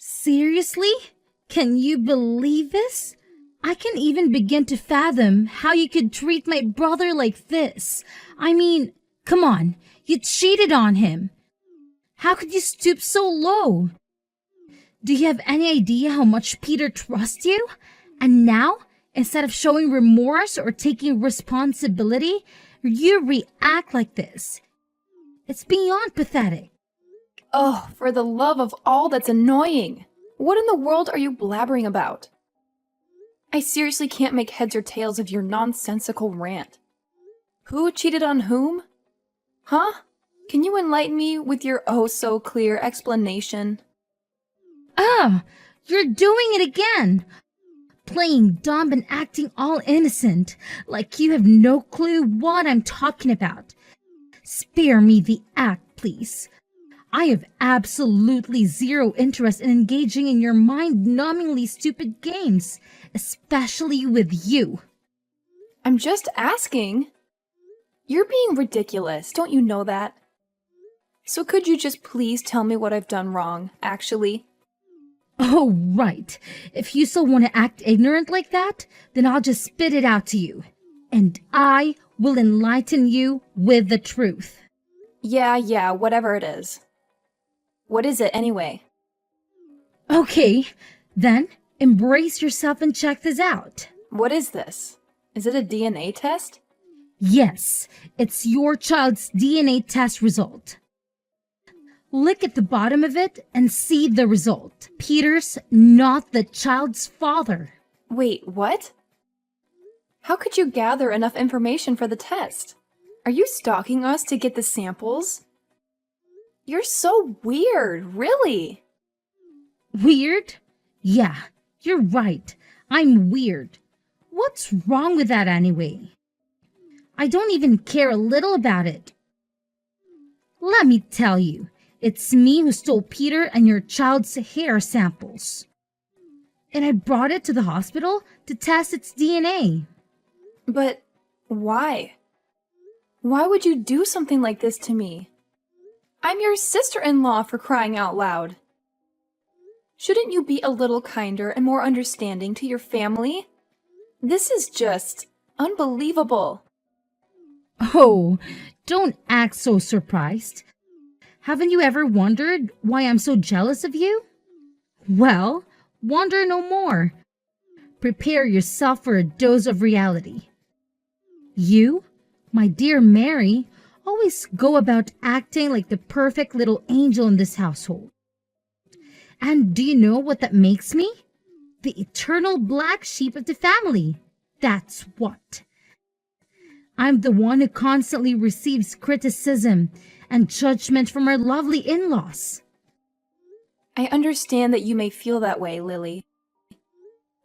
Seriously? Can you believe this? I can't even begin to fathom how you could treat my brother like this. I mean, come on, you cheated on him. How could you stoop so low? Do you have any idea how much Peter trusts you? And now, instead of showing remorse or taking responsibility, you react like this. It's beyond pathetic. Oh, for the love of all that's annoying! What in the world are you blabbering about? I seriously can't make heads or tails of your nonsensical rant. Who cheated on whom? Huh? Can you enlighten me with your oh-so-clear explanation? Ah, you're doing it again! Playing dumb and acting all innocent, like you have no clue what I'm talking about. Spare me the act, please. I have absolutely zero interest in engaging in your mind-numbingly stupid games, especially with you. I'm just asking. You're being ridiculous, don't you know that? So could you just please tell me what I've done wrong, actually? Oh, right. If you still want to act ignorant like that, then I'll just spit it out to you. And I will enlighten you with the truth. Yeah, whatever it is. What is it, anyway? Okay, then embrace yourself and check this out. What is this? Is it a DNA test? Yes, it's your child's DNA test result. Look at the bottom of it and see the result. Peter's not the child's father. Wait, what? How could you gather enough information for the test? Are you stalking us to get the samples? You're so weird, really. Weird? Yeah, you're right. I'm weird. What's wrong with that anyway? I don't even care a little about it. Let me tell you, it's me who stole Peter and your child's hair samples. And I brought it to the hospital to test its DNA. But why? Why would you do something like this to me? I'm your sister-in-law, for crying out loud. Shouldn't you be a little kinder and more understanding to your family? This is just unbelievable. Oh, don't act so surprised. Haven't you ever wondered why I'm so jealous of you? Well, wonder no more. Prepare yourself for a dose of reality. You, my dear Mary, always go about acting like the perfect little angel in this household. And do you know what that makes me? The eternal black sheep of the family. That's what. I'm the one who constantly receives criticism and judgment from our lovely in-laws. I understand that you may feel that way, Lily.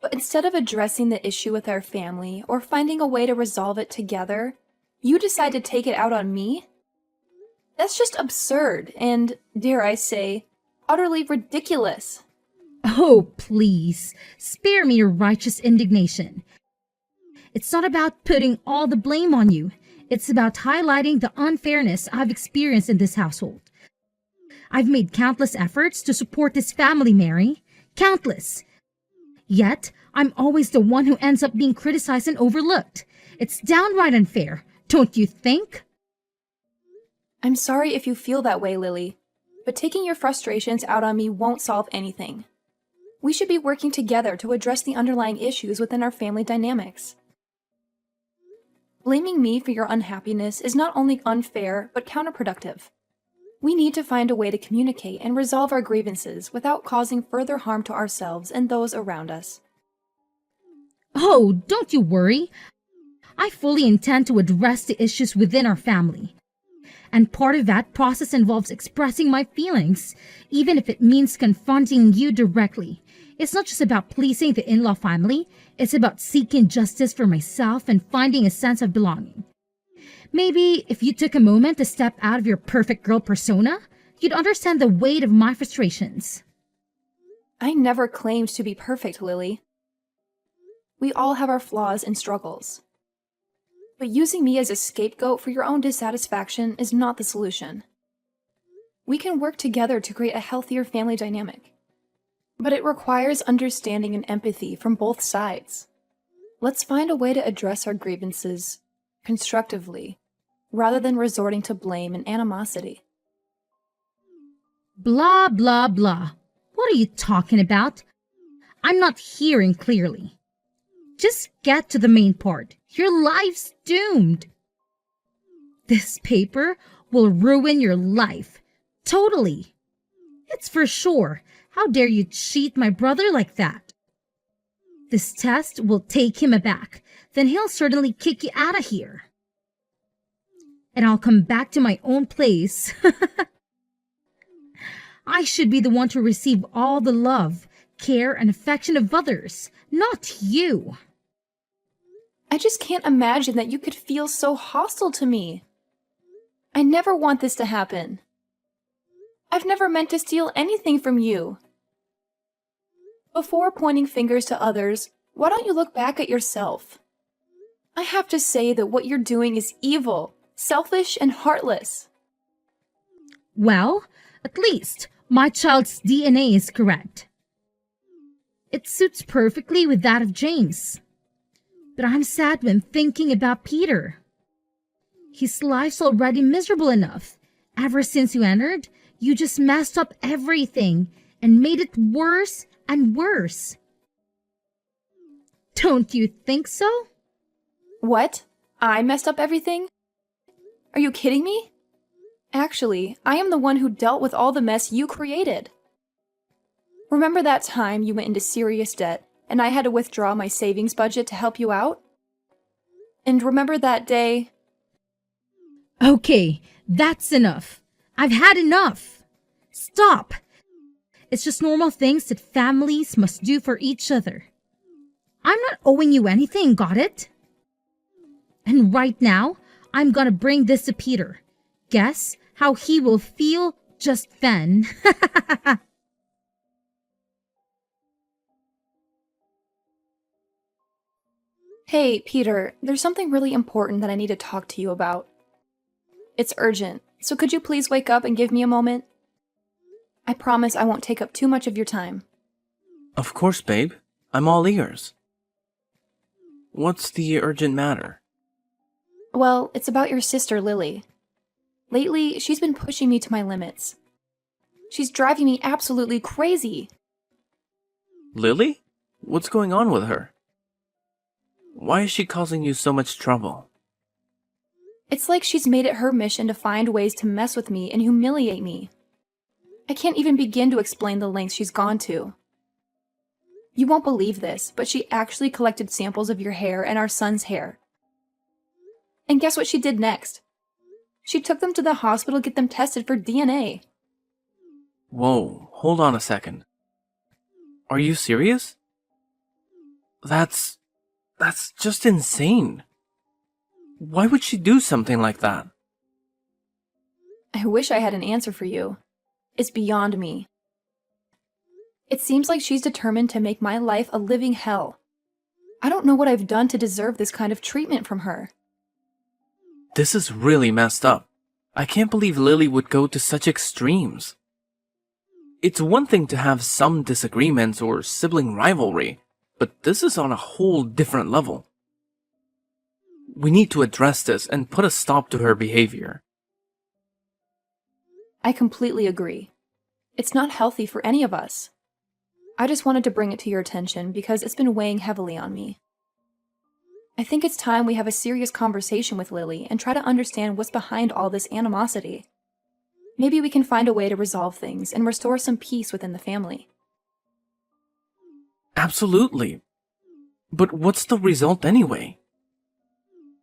But instead of addressing the issue with our family or finding a way to resolve it together, you decide to take it out on me? That's just absurd and, dare I say, utterly ridiculous. Oh, please, spare me your righteous indignation. It's not about putting all the blame on you. It's about highlighting the unfairness I've experienced in this household. I've made countless efforts to support this family, Mary. Countless. Yet, I'm always the one who ends up being criticized and overlooked. It's downright unfair, don't you think? I'm sorry if you feel that way, Lily, but taking your frustrations out on me won't solve anything. We should be working together to address the underlying issues within our family dynamics. Blaming me for your unhappiness is not only unfair, but counterproductive. We need to find a way to communicate and resolve our grievances without causing further harm to ourselves and those around us. Oh, don't you worry. I fully intend to address the issues within our family. And part of that process involves expressing my feelings, even if it means confronting you directly. It's not just about pleasing the in-law family, it's about seeking justice for myself and finding a sense of belonging. Maybe if you took a moment to step out of your perfect girl persona, you'd understand the weight of my frustrations. I never claimed to be perfect, Lily. We all have our flaws and struggles. But using me as a scapegoat for your own dissatisfaction is not the solution. We can work together to create a healthier family dynamic. But it requires understanding and empathy from both sides. Let's find a way to address our grievances constructively, rather than resorting to blame and animosity. Blah, blah, blah. What are you talking about? I'm not hearing clearly. Just get to the main part. Your life's doomed. This paper will ruin your life. Totally. It's for sure. How dare you cheat my brother like that? This test will take him aback. Then he'll certainly kick you out of here. And I'll come back to my own place. I should be the one to receive all the love, care, and affection of others, not you. I just can't imagine that you could feel so hostile to me. I never want this to happen. I've never meant to steal anything from you. Before pointing fingers to others, why don't you look back at yourself? I have to say that what you're doing is evil, selfish, and heartless. Well, at least my child's DNA is correct. It suits perfectly with that of James. But I'm sad when thinking about Peter. His life's already miserable enough. Ever since you entered, you just messed up everything and made it worse and worse. Don't you think so? What? I messed up everything? Are you kidding me? Actually, I am the one who dealt with all the mess you created. Remember that time you went into serious debt and I had to withdraw my savings budget to help you out? And remember that day? Okay, that's enough. I've had enough. Stop. It's just normal things that families must do for each other. I'm not owing you anything, got it? And right now, I'm gonna bring this to Peter. Guess how he will feel just then. Hey, Peter, there's something really important that I need to talk to you about. It's urgent, so could you please wake up and give me a moment? I promise I won't take up too much of your time. Of course, babe. I'm all ears. What's the urgent matter? Well, it's about your sister, Lily. Lately, she's been pushing me to my limits. She's driving me absolutely crazy. Lily? What's going on with her? Why is she causing you so much trouble? It's like she's made it her mission to find ways to mess with me and humiliate me. I can't even begin to explain the lengths she's gone to. You won't believe this, but she actually collected samples of your hair and our son's hair. And guess what she did next? She took them to the hospital to get them tested for DNA. Whoa, hold on a second. Are you serious? That's just insane. Why would she do something like that? I wish I had an answer for you. It's beyond me. It seems like she's determined to make my life a living hell. I don't know what I've done to deserve this kind of treatment from her. This is really messed up. I can't believe Lily would go to such extremes. It's one thing to have some disagreements or sibling rivalry, but this is on a whole different level. We need to address this and put a stop to her behavior. I completely agree. It's not healthy for any of us. I just wanted to bring it to your attention because it's been weighing heavily on me. I think it's time we have a serious conversation with Lily and try to understand what's behind all this animosity. Maybe we can find a way to resolve things and restore some peace within the family. Absolutely. But what's the result anyway?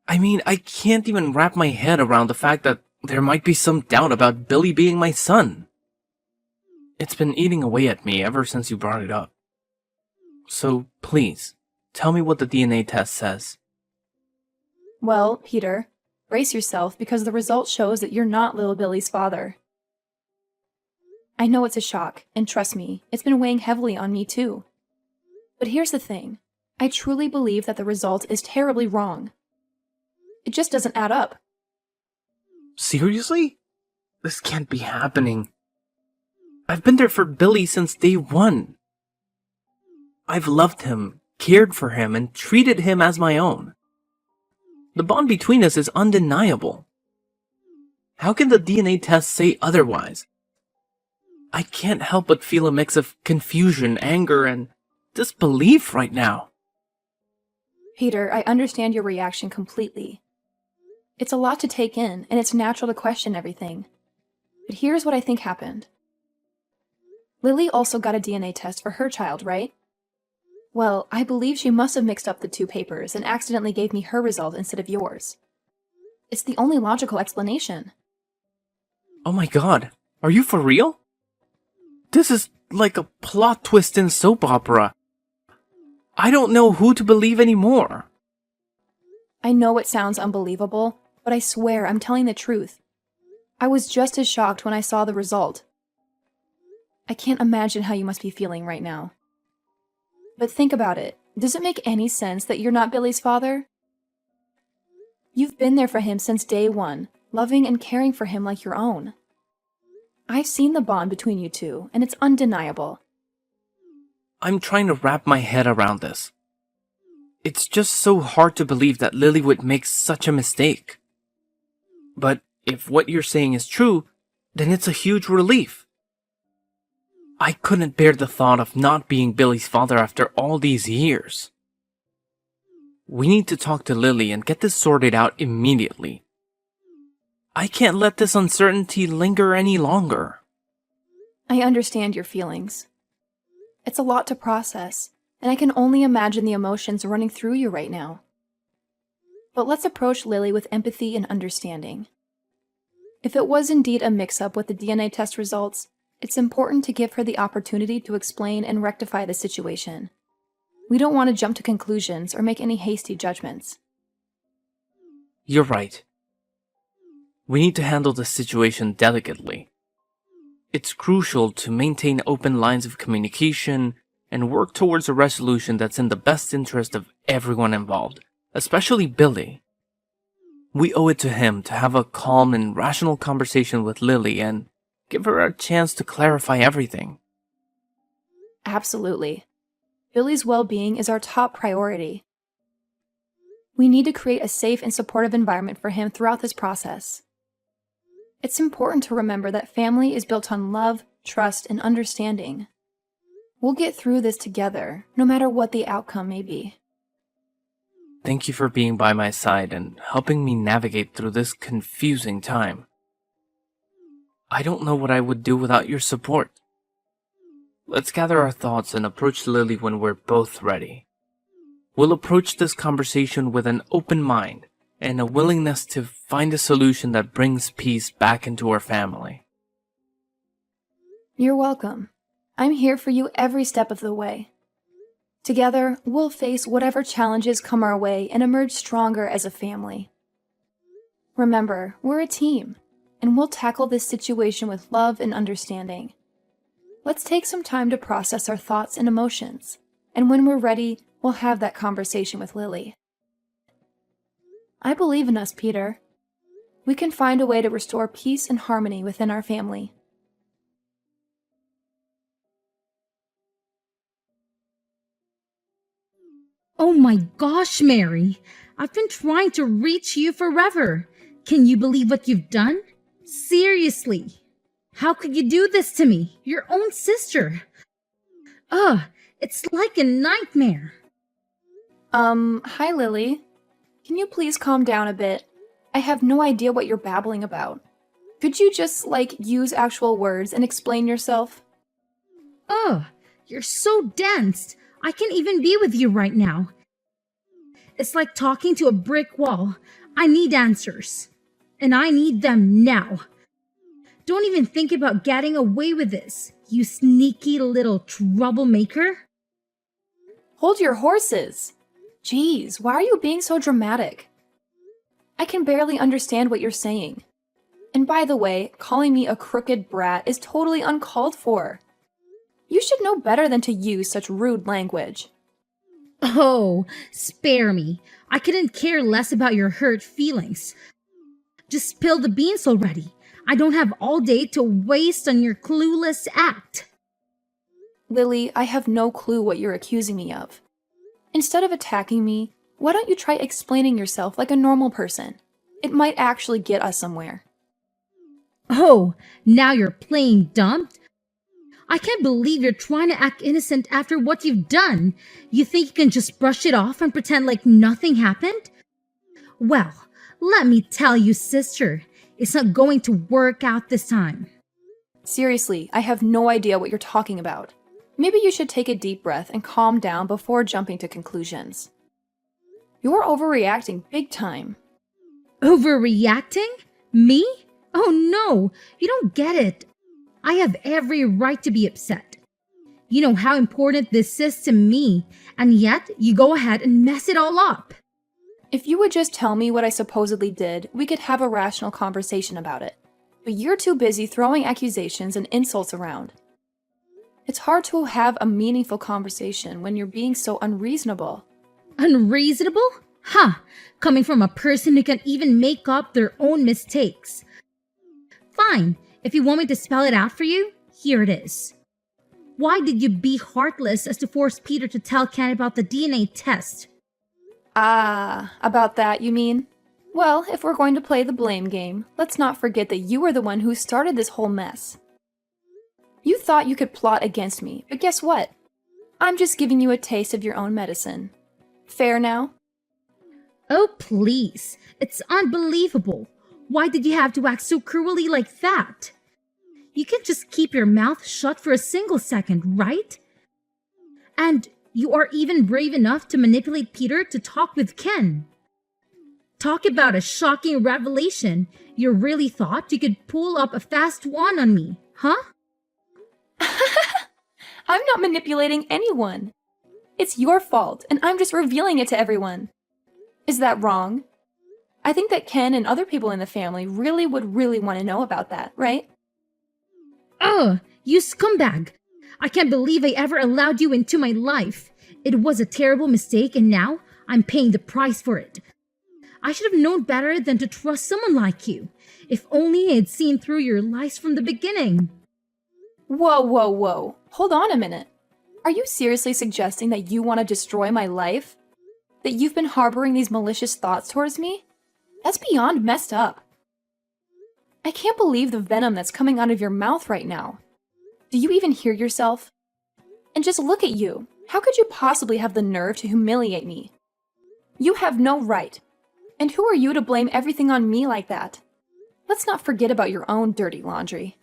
I mean, I can't even wrap my head around the fact that there might be some doubt about Billy being my son. It's been eating away at me ever since you brought it up. So, please, tell me what the DNA test says. Well, Peter, brace yourself because the result shows that you're not little Billy's father. I know it's a shock, and trust me, it's been weighing heavily on me too. But here's the thing. I truly believe that the result is terribly wrong. It just doesn't add up. Seriously? This can't be happening. I've been there for Billy since day one. I've loved him, cared for him, and treated him as my own. The bond between us is undeniable. How can the DNA test say otherwise? I can't help but feel a mix of confusion, anger, and disbelief right now. Peter, I understand your reaction completely. It's a lot to take in, and it's natural to question everything. But here's what I think happened. Lily also got a DNA test for her child, right? Well, I believe she must have mixed up the two papers and accidentally gave me her result instead of yours. It's the only logical explanation. Oh my god, are you for real? This is like a plot twist in soap opera. I don't know who to believe anymore. I know it sounds unbelievable, but I swear I'm telling the truth. I was just as shocked when I saw the result. I can't imagine how you must be feeling right now. But think about it. Does it make any sense that you're not Billy's father? You've been there for him since day one, loving and caring for him like your own. I've seen the bond between you two, and it's undeniable. I'm trying to wrap my head around this. It's just so hard to believe that Lily would make such a mistake. But if what you're saying is true, then it's a huge relief. I couldn't bear the thought of not being Billy's father after all these years. We need to talk to Lily and get this sorted out immediately. I can't let this uncertainty linger any longer. I understand your feelings. It's a lot to process, and I can only imagine the emotions running through you right now. But let's approach Lily with empathy and understanding. If it was indeed a mix-up with the DNA test results, it's important to give her the opportunity to explain and rectify the situation. We don't want to jump to conclusions or make any hasty judgments. You're right. We need to handle the situation delicately. It's crucial to maintain open lines of communication and work towards a resolution that's in the best interest of everyone involved, especially Billy. We owe it to him to have a calm and rational conversation with Lily and give her a chance to clarify everything. Absolutely. Billy's well-being is our top priority. We need to create a safe and supportive environment for him throughout this process. It's important to remember that family is built on love, trust, and understanding. We'll get through this together, no matter what the outcome may be. Thank you for being by my side and helping me navigate through this confusing time. I don't know what I would do without your support. Let's gather our thoughts and approach Lily when we're both ready. We'll approach this conversation with an open mind and a willingness to find a solution that brings peace back into our family. You're welcome. I'm here for you every step of the way. Together, we'll face whatever challenges come our way and emerge stronger as a family. Remember, we're a team, and we'll tackle this situation with love and understanding. Let's take some time to process our thoughts and emotions, and when we're ready, we'll have that conversation with Lily. I believe in us, Peter. We can find a way to restore peace and harmony within our family. Oh my gosh, Mary. I've been trying to reach you forever. Can you believe what you've done? Seriously. How could you do this to me? Your own sister. Ugh, it's like a nightmare. Hi, Lily. Can you please calm down a bit? I have no idea what you're babbling about. Could you just, use actual words and explain yourself? Ugh, you're so dense. I can't even be with you right now. It's like talking to a brick wall. I need answers. And I need them now. Don't even think about getting away with this, you sneaky little troublemaker. Hold your horses! Jeez, why are you being so dramatic? I can barely understand what you're saying. And by the way, calling me a crooked brat is totally uncalled for. You should know better than to use such rude language. Oh, spare me. I couldn't care less about your hurt feelings. Just spill the beans already. I don't have all day to waste on your clueless act. Lily, I have no clue what you're accusing me of. Instead of attacking me, why don't you try explaining yourself like a normal person? It might actually get us somewhere. Oh, now you're playing dumb? I can't believe you're trying to act innocent after what you've done. You think you can just brush it off and pretend like nothing happened? Well, let me tell you, sister, it's not going to work out this time. Seriously, I have no idea what you're talking about. Maybe you should take a deep breath and calm down before jumping to conclusions. You're overreacting big time. Overreacting? Me? Oh no, you don't get it. I have every right to be upset. You know how important this is to me, and yet you go ahead and mess it all up. If you would just tell me what I supposedly did, we could have a rational conversation about it. But you're too busy throwing accusations and insults around. It's hard to have a meaningful conversation when you're being so unreasonable. Unreasonable? Huh, coming from a person who can even make up their own mistakes. Fine, if you want me to spell it out for you, here it is. Why did you be heartless as to force Peter to tell Ken about the DNA test? Ah, about that, you mean? Well, if we're going to play the blame game, let's not forget that you were the one who started this whole mess. You thought you could plot against me, but guess what? I'm just giving you a taste of your own medicine. Fair now? Oh, please. It's unbelievable. Why did you have to act so cruelly like that? You can just keep your mouth shut for a single second, right? And you are even brave enough to manipulate Peter to talk with Ken. Talk about a shocking revelation. You really thought you could pull up a fast one on me, huh? I'm not manipulating anyone. It's your fault, and I'm just revealing it to everyone. Is that wrong? I think that Ken and other people in the family would want to know about that, right? Ugh, you scumbag! I can't believe I ever allowed you into my life. It was a terrible mistake, and now I'm paying the price for it. I should have known better than to trust someone like you. If only I had seen through your lies from the beginning. Whoa, whoa, whoa. Hold on a minute. Are you seriously suggesting that you want to destroy my life? That you've been harboring these malicious thoughts towards me? That's beyond messed up. I can't believe the venom that's coming out of your mouth right now. Do you even hear yourself? And just look at you. How could you possibly have the nerve to humiliate me? You have no right. And who are you to blame everything on me like that? Let's not forget about your own dirty laundry.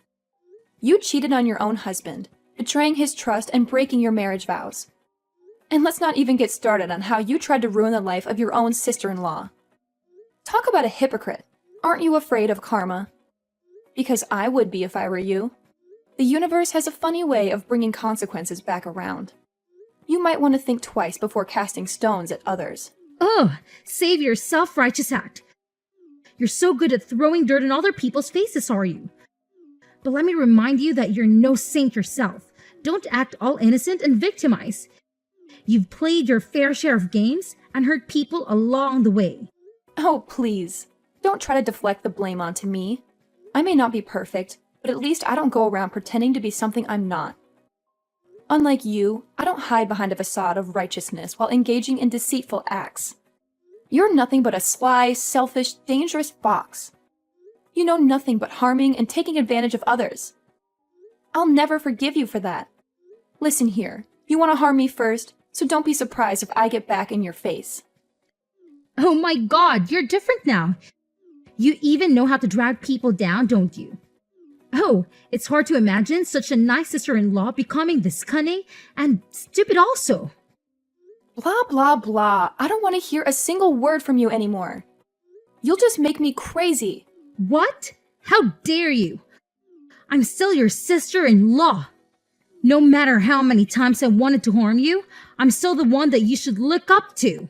You cheated on your own husband, betraying his trust and breaking your marriage vows. And let's not even get started on how you tried to ruin the life of your own sister-in-law. Talk about a hypocrite. Aren't you afraid of karma? Because I would be if I were you. The universe has a funny way of bringing consequences back around. You might want to think twice before casting stones at others. Ugh, save your self-righteous act. You're so good at throwing dirt in other people's faces, are you? But let me remind you that you're no saint yourself. Don't act all innocent and victimize. You've played your fair share of games and hurt people along the way. Oh, please. Don't try to deflect the blame onto me. I may not be perfect, but at least I don't go around pretending to be something I'm not. Unlike you, I don't hide behind a facade of righteousness while engaging in deceitful acts. You're nothing but a sly, selfish, dangerous fox. You know nothing but harming and taking advantage of others. I'll never forgive you for that. Listen here, you want to harm me first, so don't be surprised if I get back in your face. Oh my God, you're different now. You even know how to drag people down, don't you? Oh, it's hard to imagine such a nice sister-in-law becoming this cunning and stupid also. Blah, blah, blah. I don't want to hear a single word from you anymore. You'll just make me crazy. What? How dare you? I'm still your sister-in-law. No matter how many times I wanted to harm you, I'm still the one that you should look up to.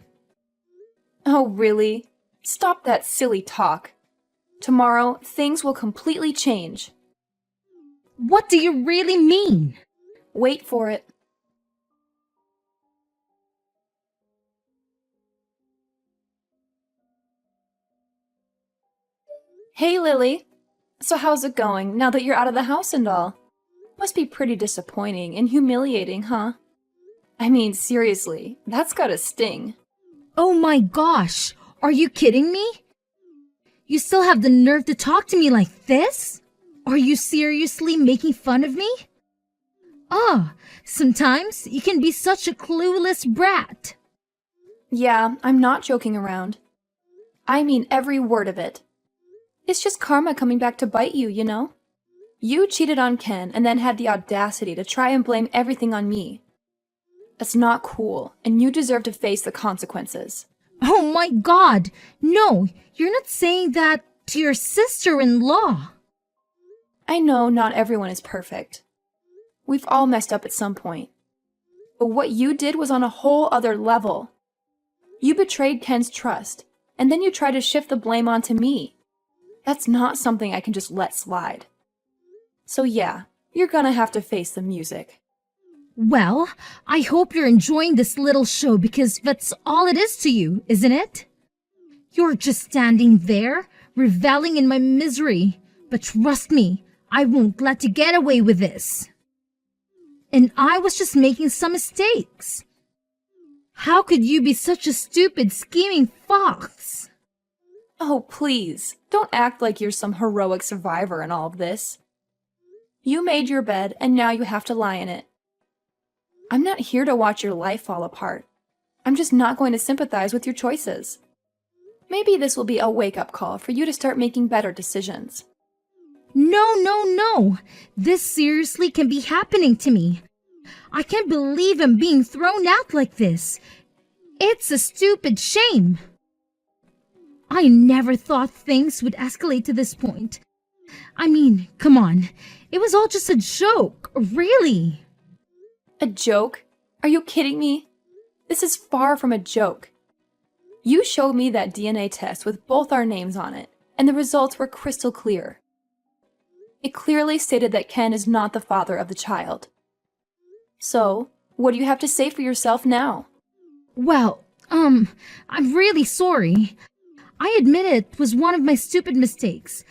Oh, really? Stop that silly talk. Tomorrow, things will completely change. What do you really mean? Wait for it. Hey, Lily. So how's it going now that you're out of the house and all? Must be pretty disappointing and humiliating, huh? I mean, seriously, that's gotta sting. Oh my gosh, are you kidding me? You still have the nerve to talk to me like this? Are you seriously making fun of me? Oh, sometimes you can be such a clueless brat. Yeah, I'm not joking around. I mean every word of it. It's just karma coming back to bite you, you know? You cheated on Ken and then had the audacity to try and blame everything on me. That's not cool, and you deserve to face the consequences. Oh my god, no, you're not saying that to your sister-in-law. I know not everyone is perfect. We've all messed up at some point. But what you did was on a whole other level. You betrayed Ken's trust, and then you tried to shift the blame onto me. That's not something I can just let slide. So yeah, you're gonna have to face the music. Well, I hope you're enjoying this little show because that's all it is to you, isn't it? You're just standing there, reveling in my misery. But trust me, I won't let you get away with this. And I was just making some mistakes. How could you be such a stupid, scheming fox? Oh, please, don't act like you're some heroic survivor in all of this. You made your bed, and now you have to lie in it. I'm not here to watch your life fall apart. I'm just not going to sympathize with your choices. Maybe this will be a wake-up call for you to start making better decisions. No. This seriously can be happening to me. I can't believe I'm being thrown out like this. It's a stupid shame. I never thought things would escalate to this point. I mean, come on. It was all just a joke, really. A joke? Are you kidding me? This is far from a joke. You showed me that DNA test with both our names on it, and the results were crystal clear. It clearly stated that Ken is not the father of the child. So, what do you have to say for yourself now? Well, I'm really sorry. I admit it was one of my stupid mistakes.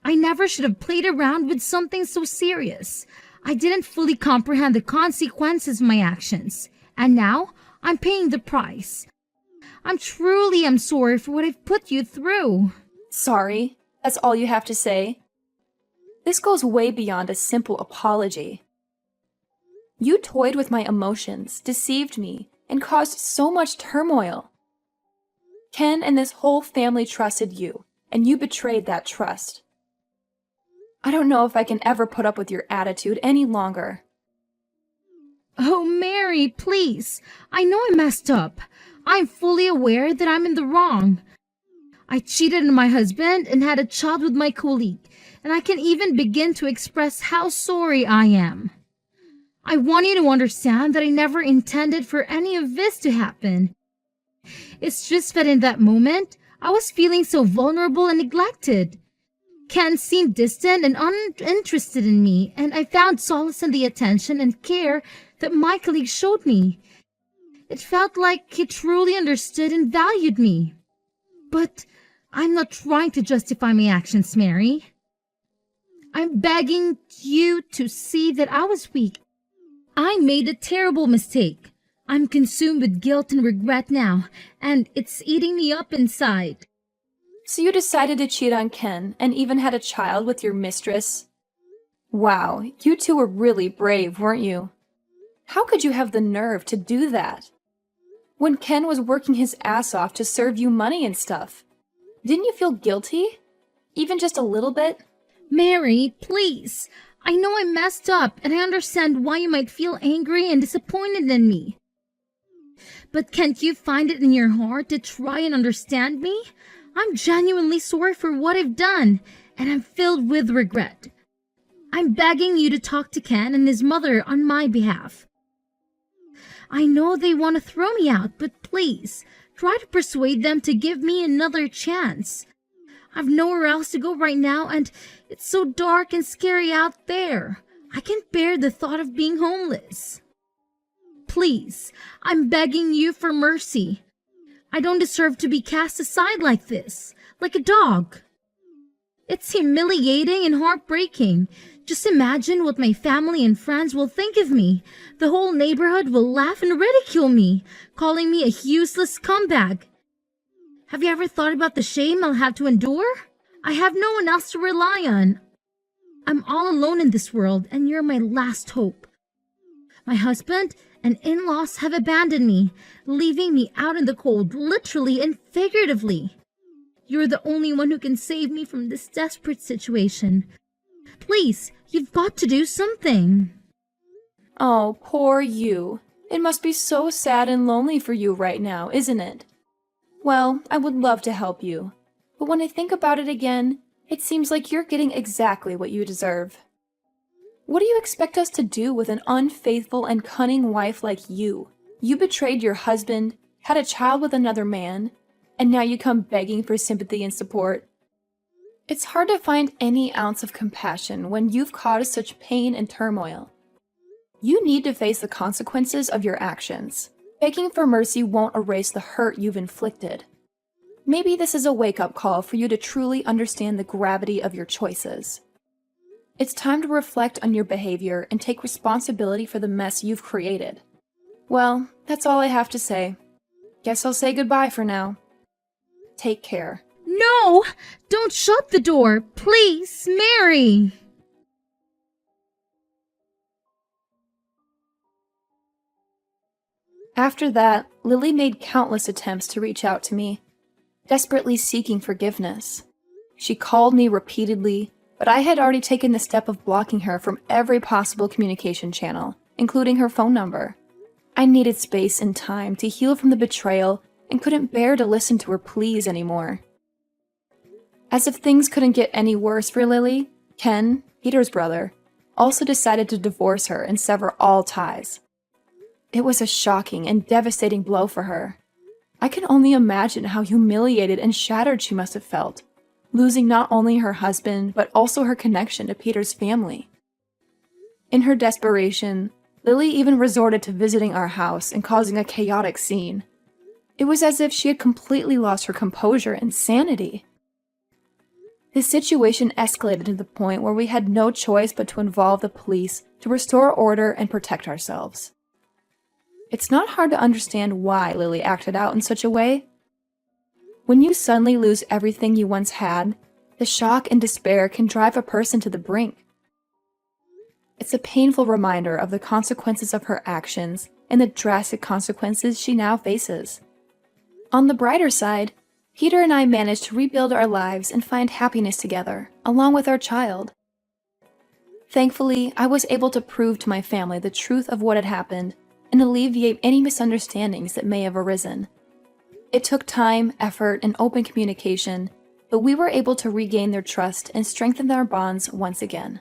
I never should have played around with something so serious. I didn't fully comprehend the consequences of my actions, and now I'm paying the price. I'm sorry for what I've put you through. Sorry? That's all you have to say? This goes way beyond a simple apology. You toyed with my emotions, deceived me, and caused so much turmoil. Ken and this whole family trusted you, and you betrayed that trust. I don't know if I can ever put up with your attitude any longer. Oh, Mary, please. I know I messed up. I'm fully aware that I'm in the wrong. I cheated on my husband and had a child with my colleague, and I can even begin to express how sorry I am. I want you to understand that I never intended for any of this to happen. It's just that in that moment, I was feeling so vulnerable and neglected. Ken seemed distant and uninterested in me, and I found solace in the attention and care that my colleague showed me. It felt like he truly understood and valued me. But I'm not trying to justify my actions, Mary. I'm begging you to see that I was weak. I made a terrible mistake. I'm consumed with guilt and regret now, and it's eating me up inside. So you decided to cheat on Ken and even had a child with your mistress? Wow, you two were really brave, weren't you? How could you have the nerve to do that? When Ken was working his ass off to serve you money and stuff, didn't you feel guilty? Even just a little bit? Mary, please. I know I messed up, and I understand why you might feel angry and disappointed in me. But can't you find it in your heart to try and understand me? I'm genuinely sorry for what I've done, and I'm filled with regret. I'm begging you to talk to Ken and his mother on my behalf. I know they want to throw me out, but please, try to persuade them to give me another chance. I've nowhere else to go right now, and it's so dark and scary out there. I can't bear the thought of being homeless. Please, I'm begging you for mercy. I don't deserve to be cast aside like this, like a dog. It's humiliating and heartbreaking. Just imagine what my family and friends will think of me. The whole neighborhood will laugh and ridicule me, calling me a useless scumbag. Have you ever thought about the shame I'll have to endure? I have no one else to rely on. I'm all alone in this world, and you're my last hope. My husband and in-laws have abandoned me, leaving me out in the cold, literally and figuratively. You're the only one who can save me from this desperate situation. Please, you've got to do something. Oh, poor you. It must be so sad and lonely for you right now, isn't it? Well, I would love to help you. But when I think about it again, it seems like you're getting exactly what you deserve. What do you expect us to do with an unfaithful and cunning wife like you? You betrayed your husband, had a child with another man, and now you come begging for sympathy and support. It's hard to find any ounce of compassion when you've caused such pain and turmoil. You need to face the consequences of your actions. Begging for mercy won't erase the hurt you've inflicted. Maybe this is a wake-up call for you to truly understand the gravity of your choices. It's time to reflect on your behavior and take responsibility for the mess you've created. Well, that's all I have to say. Guess I'll say goodbye for now. Take care. No! Don't shut the door! Please, Mary! After that, Lily made countless attempts to reach out to me, desperately seeking forgiveness. She called me repeatedly, but I had already taken the step of blocking her from every possible communication channel, including her phone number. I needed space and time to heal from the betrayal and couldn't bear to listen to her pleas anymore. As if things couldn't get any worse for Lily, Ken, Peter's brother, also decided to divorce her and sever all ties. It was a shocking and devastating blow for her. I can only imagine how humiliated and shattered she must have felt, losing not only her husband, but also her connection to Peter's family. In her desperation, Lily even resorted to visiting our house and causing a chaotic scene. It was as if she had completely lost her composure and sanity. The situation escalated to the point where we had no choice but to involve the police to restore order and protect ourselves. It's not hard to understand why Lily acted out in such a way. When you suddenly lose everything you once had, the shock and despair can drive a person to the brink. It's a painful reminder of the consequences of her actions and the drastic consequences she now faces. On the brighter side, Peter and I managed to rebuild our lives and find happiness together, along with our child. Thankfully, I was able to prove to my family the truth of what had happened and alleviate any misunderstandings that may have arisen. It took time, effort, and open communication, but we were able to regain their trust and strengthen our bonds once again.